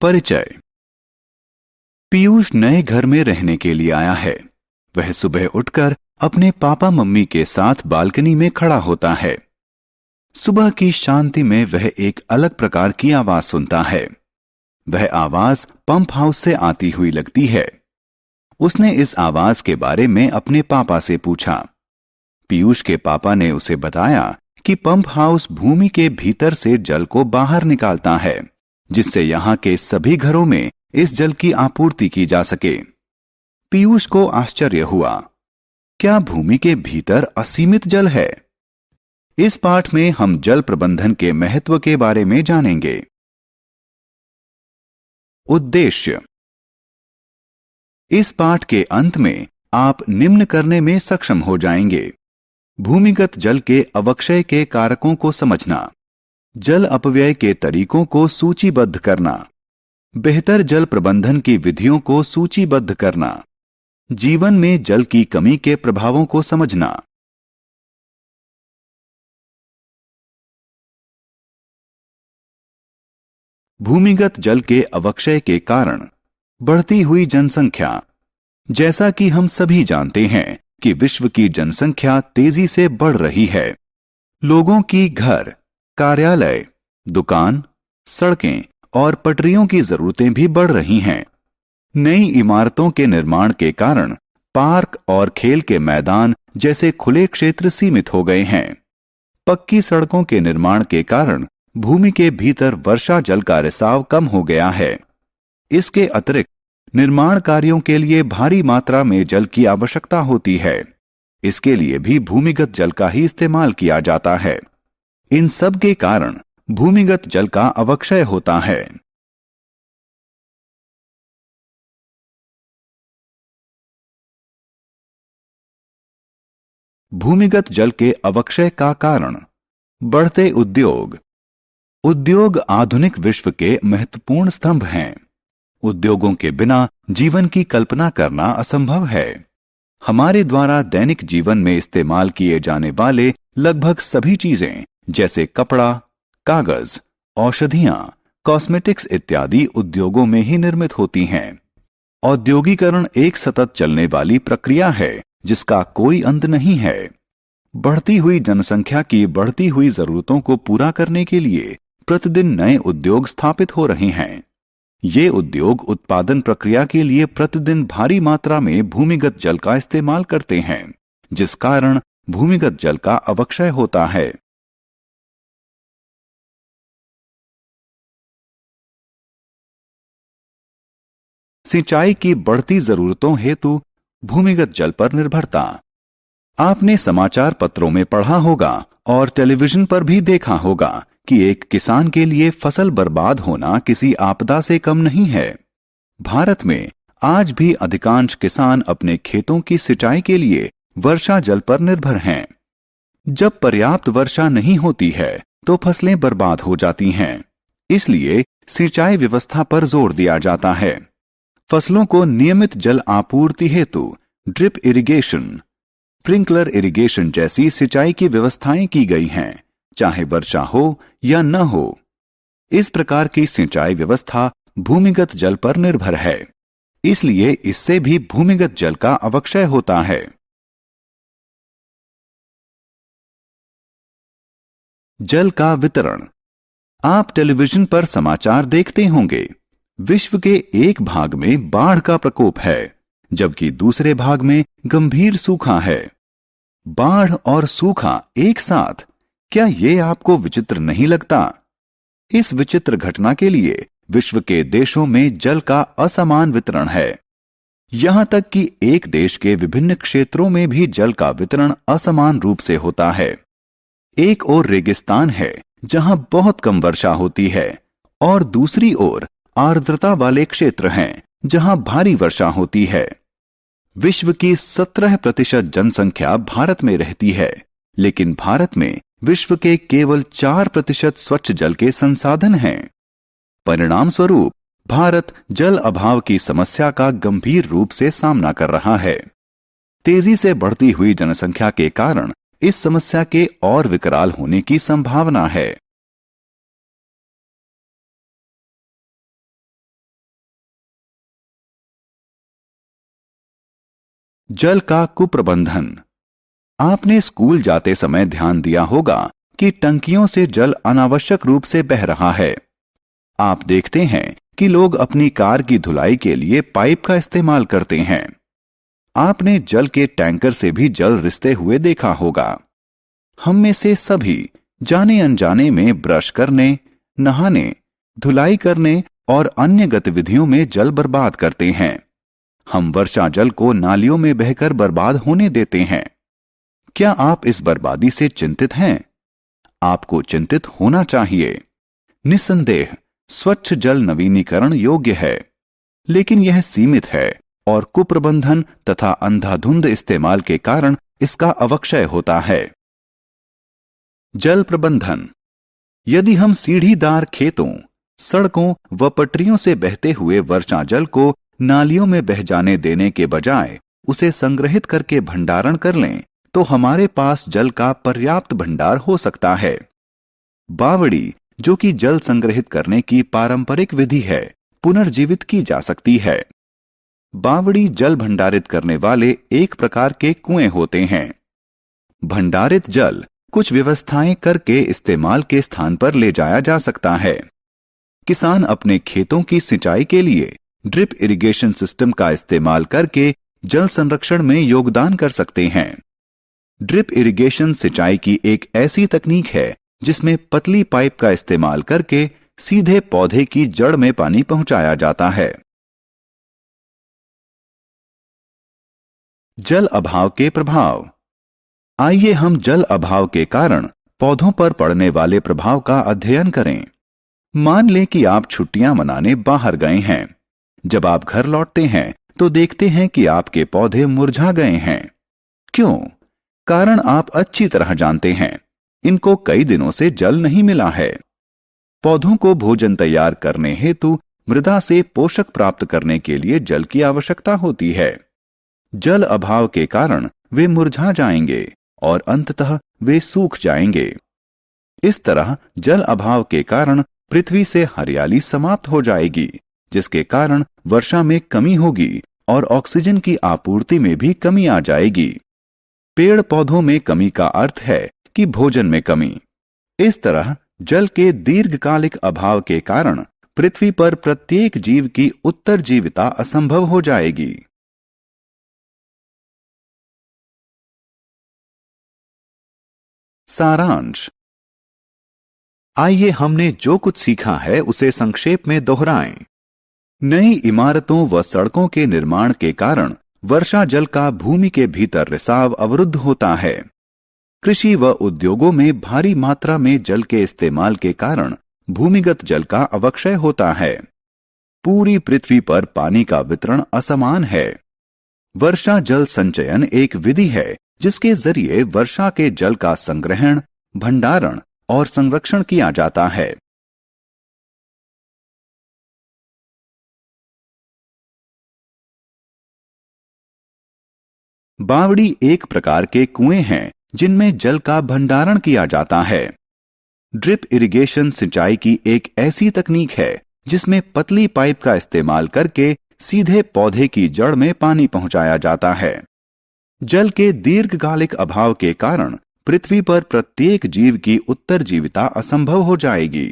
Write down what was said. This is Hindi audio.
परिचय। पीयूष नए घर में रहने के लिए आया है। वह सुबह उठकर अपने पापा मम्मी के साथ बालकनी में खड़ा होता है। सुबह की शांति में वह एक अलग प्रकार की आवाज सुनता है। वह आवाज पंप हाउस से आती हुई लगती है। उसने इस आवाज के बारे में अपने पापा से पूछा। पीयूष के पापा ने उसे बताया कि पंप हाउस भूमि के भीतर से जल को बाहर निकालता है, जिससे यहाँ के सभी घरों में इस जल की आपूर्ति की जा सके। पीयूष को आश्चर्य हुआ, क्या भूमि के भीतर असीमित जल है? इस पाठ में हम जल प्रबंधन के महत्व के बारे में जानेंगे। उद्देश्य। इस पाठ के अंत में आप निम्न करने में सक्षम हो जाएंगे। भूमिगत जल के अवक्षय के कारकों को समझना, जल अपव्यय के तरीकों को सूचीबद्ध करना, बेहतर जल प्रबंधन की विधियों को सूचीबद्ध करना, जीवन में जल की कमी के प्रभावों को समझना। भूमिगत जल के अवक्षय के कारण बढ़ती हुई जनसंख्या। जैसा कि हम सभी जानते हैं कि विश्व की जनसंख्या तेजी से बढ़ रही है। लोगों की घर, कार्यालय, दुकान, सड़कें और पटरियों की जरूरतें भी बढ़ रही हैं। नई इमारतों के निर्माण के कारण पार्क और खेल के मैदान जैसे खुले क्षेत्र सीमित हो गए हैं। पक्की सड़कों के निर्माण के कारण भूमि के भीतर वर्षा जल का रिसाव कम हो गया है। इसके अतिरिक्त निर्माण कार्यों के लिए भारी मात्रा में जल की आवश्यकता होती है। इसके लिए भी भूमिगत जल का ही इस्तेमाल किया जाता है। इन सब के कारण भूमिगत जल का अवक्षय होता है। भूमिगत जल के अवक्षय का कारण। बढ़ते उद्योग। उद्योग आधुनिक विश्व के महत्वपूर्ण स्तंभ हैं। उद्योगों के बिना जीवन की कल्पना करना असंभव है। हमारे द्वारा दैनिक जीवन में इस्तेमाल किए जाने वाले लगभग सभी चीजें जैसे कपड़ा, कागज, औषधियां, कॉस्मेटिक्स इत्यादि उद्योगों में ही निर्मित होती हैं। औद्योगिकरण एक सतत चलने वाली प्रक्रिया है जिसका कोई अंत नहीं है। बढ़ती हुई जनसंख्या की बढ़ती हुई जरूरतों को पूरा करने के लिए प्रतिदिन नए उद्योग स्थापित हो रहे हैं। ये उद्योग उत्पादन प्रक्रिया के लिए प्रतिदिन भारी मात्रा में भूमिगत जल का इस्तेमाल करते हैं, जिस कारण भूमिगत जल का अवक्षय होता है। सिंचाई की बढ़ती जरूरतों हेतु भूमिगत जल पर निर्भरता। आपने समाचार पत्रों में पढ़ा होगा और टेलीविजन पर भी देखा होगा कि एक किसान के लिए फसल बर्बाद होना किसी आपदा से कम नहीं है। भारत में आज भी अधिकांश किसान अपने खेतों की सिंचाई के लिए वर्षा जल पर निर्भर हैं। जब पर्याप्त वर्षा नहीं होती है तो फसलें बर्बाद हो जाती हैं। इसलिए सिंचाई व्यवस्था पर जोर दिया जाता है। फसलों को नियमित जल आपूर्ति हेतु ड्रिप इरिगेशन, स्प्रिंकलर इरिगेशन जैसी सिंचाई की व्यवस्थाएं की गई हैं, चाहे वर्षा हो या न हो। इस प्रकार की सिंचाई व्यवस्था भूमिगत जल पर निर्भर है, इसलिए इससे भी भूमिगत जल का अवक्षय होता है। जल का वितरण। आप टेलीविजन पर समाचार देखते होंगे। विश्व के एक भाग में बाढ़ का प्रकोप है, जबकि दूसरे भाग में गंभीर सूखा है। बाढ़ और सूखा एक साथ, क्या ये आपको विचित्र नहीं लगता? इस विचित्र घटना के लिए विश्व के देशों में जल का असमान वितरण है। यहां तक कि एक देश के विभिन्न क्षेत्रों में भी जल का वितरण असमान रूप से होता है। एक ओर रेगिस्तान है जहां बहुत कम वर्षा होती है और दूसरी ओर आर्द्रता वाले क्षेत्र हैं जहां भारी वर्षा होती है। विश्व की 17% जनसंख्या भारत में रहती है, लेकिन भारत में विश्व के केवल 4% स्वच्छ जल के संसाधन हैं। परिणाम स्वरूप भारत जल अभाव की समस्या का गंभीर रूप से सामना कर रहा है। तेजी से बढ़ती हुई जनसंख्या के कारण इस समस्या के और विकराल होने की संभावना है। जल का कुप्रबंधन। आपने स्कूल जाते समय ध्यान दिया होगा कि टंकियों से जल अनावश्यक रूप से बह रहा है। आप देखते हैं कि लोग अपनी कार की धुलाई के लिए पाइप का इस्तेमाल करते हैं। आपने जल के टैंकर से भी जल रिसते हुए देखा होगा। हम में से सभी जाने अनजाने में ब्रश करने, नहाने, धुलाई करने और अन्य गतिविधियों में जल बर्बाद करते हैं। हम वर्षा जल को नालियों में बहकर बर्बाद होने देते हैं। क्या आप इस बर्बादी से चिंतित हैं? आपको चिंतित होना चाहिए। निस्संदेह स्वच्छ जल नवीनीकरण योग्य है, लेकिन यह सीमित है और कुप्रबंधन तथा अंधाधुंध इस्तेमाल के कारण इसका अवक्षय होता है। जल प्रबंधन। यदि हम सीढ़ीदार खेतों, सड़कों व पटरियों से बहते हुए वर्षा जल को नालियों में बह जाने देने के बजाय उसे संग्रहित करके भंडारण कर लें, तो हमारे पास जल का पर्याप्त भंडार हो सकता है। बावड़ी, जो कि जल संग्रहित करने की पारंपरिक विधि है, पुनर्जीवित की जा सकती है। बावड़ी जल भंडारित करने वाले एक प्रकार के कुएं होते हैं। भंडारित जल कुछ व्यवस्थाएं करके इस्तेमाल के स्थान पर ले जाया जा सकता है। किसान अपने खेतों की सिंचाई के लिए ड्रिप इरिगेशन सिस्टम का इस्तेमाल करके जल संरक्षण में योगदान कर सकते हैं। ड्रिप इरिगेशन सिंचाई की एक ऐसी तकनीक है जिसमें पतली पाइप का इस्तेमाल करके सीधे पौधे की जड़ में पानी पहुंचाया जाता है। जल अभाव के प्रभाव। आइए हम जल अभाव के कारण पौधों पर पड़ने वाले प्रभाव का अध्ययन करें। मान लें कि आप छुट्टियां मनाने बाहर गए हैं। जब आप घर लौटते हैं तो देखते हैं कि आपके पौधे मुरझा गए हैं। क्यों? कारण आप अच्छी तरह जानते हैं। इनको कई दिनों से जल नहीं मिला है। पौधों को भोजन तैयार करने हेतु मृदा से पोषक प्राप्त करने के लिए जल की आवश्यकता होती है। जल अभाव के कारण वे मुरझा जाएंगे और अंततः वे सूख जाएंगे। इस तरह जल अभाव के कारण पृथ्वी से हरियाली समाप्त हो जाएगी, जिसके कारण वर्षा में कमी होगी और ऑक्सीजन की आपूर्ति में भी कमी आ जाएगी। पेड़ पौधों में कमी का अर्थ है कि भोजन में कमी। इस तरह जल के दीर्घकालिक अभाव के कारण पृथ्वी पर प्रत्येक जीव की उत्तरजीविता असंभव हो जाएगी। सारांश। आइए हमने जो कुछ सीखा है उसे संक्षेप में दोहराएं। नई इमारतों व सड़कों के निर्माण के कारण वर्षा जल का भूमि के भीतर रिसाव अवरुद्ध होता है। कृषि व उद्योगों में भारी मात्रा में जल के इस्तेमाल के कारण भूमिगत जल का अवक्षय होता है। पूरी पृथ्वी पर पानी का वितरण असमान है। वर्षा जल संचयन एक विधि है जिसके जरिए वर्षा के जल का संग्रहण, भंडारण और संरक्षण किया जाता है। बावड़ी एक प्रकार के कुएं हैं जिनमें जल का भंडारण किया जाता है। ड्रिप इरिगेशन सिंचाई की एक ऐसी तकनीक है जिसमें पतली पाइप का इस्तेमाल करके सीधे पौधे की जड़ में पानी पहुंचाया जाता है। जल के दीर्घकालिक अभाव के कारण पृथ्वी पर प्रत्येक जीव की उत्तरजीविता असंभव हो जाएगी।